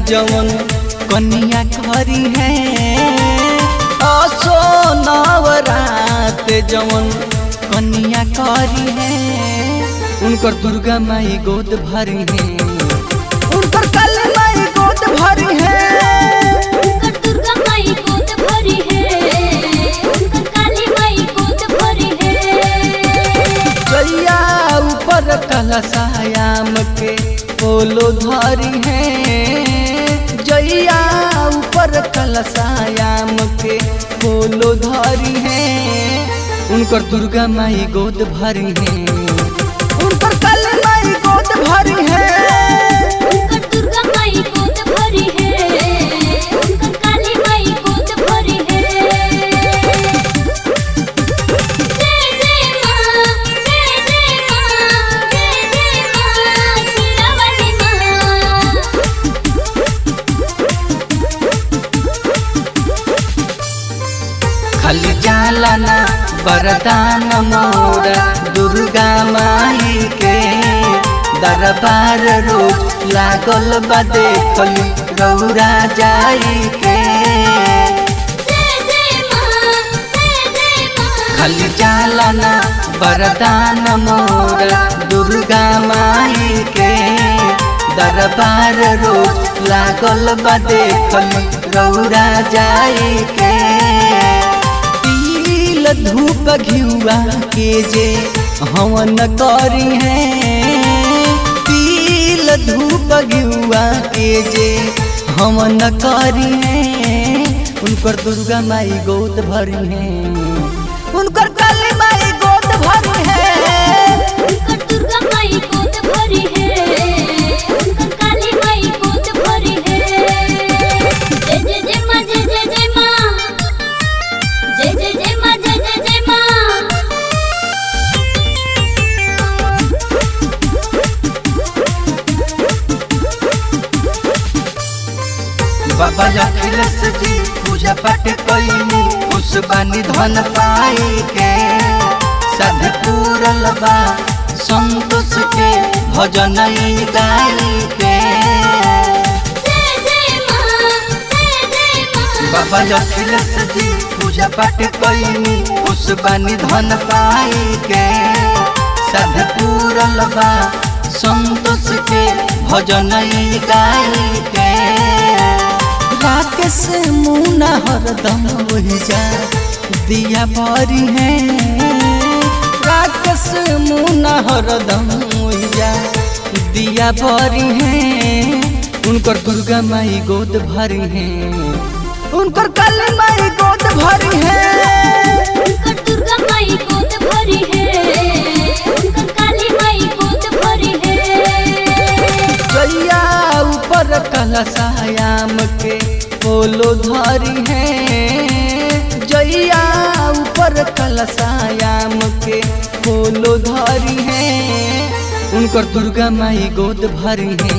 जवन कन्या करी है असो नवरात जवन कन्या करी है उनकर दुर्गा माई गोद भरी है उनकर काली माई गोद भरी है उनकर दुर्गा माई गोद भरी है उनकर काली माई गोद भरी है। जइया ऊपर कलशायाम के पोलो धरी है जइया ऊपर कलशायाम के पोलो धरी है उनकर दुर्गा माई गोद भरी है उनकर काली माई गोद भरी है उनकर दुर्गा माई गोद भरी है उनकर काली माई गोद भरी है। जय जय मां जय जय मां जय जय मां सियावाली मां। खाली जाला ना वरदान मोरा दुर्गा माई के दरबार रोज लागल बा देखली रौरा जाई के जय जय मां जय जय मां। खाली जाला ना वरदान मोरा दुर्गा माई के दरबार रोज लागल बा देखली रौरा जाई के धूप घिउआ के जे हवन करी है तिल धूप घिउआ के जे हवन करी है उनकर दुर्गा माई गोद भरी है उनकर काली माई गोद भरी है उनकर दुर्गा माई गोद भरी है उनकर काली माई गोद भरी है। जय जय जय मां जय जय जय मां जय जय जय मां जय जय जय मां। बाबा अखिलेश जी पूजा पाठ कईनी खुश बानी धन पाई के सद पूरल बा संतोष के भजन गाई के जय जय मां जय जय मां। बाबा अखिलेश जी पूजा पाठ कईनी खुश बानी धन पाई के सद पूरल बा संतोष के भजन गाई के राकेश मुना हरदम वही जा दिया भरी है राकेश मुना हरदम वही जा दिया भरी है उनकर दुर्गा माई गोद भरी है उनकर काली माई गोद भरी है उनकर दुर्गा माई गोद भरी है उनकर काली माई गोद भरी है। जइया ऊपर कलशायाम के पोलो धरी है जइया ऊपर कलशायाम के पोलो धरी है उनकर दुर्गा माई गोद भरी है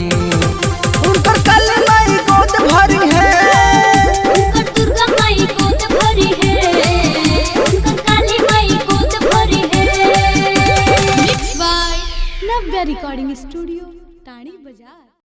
उनकर काली माई गोद भरी है उनकर दुर्गा माई गोद भरी है उनकर काली माई गोद भरी है। Mix by Navya recording studio Tani बाजार।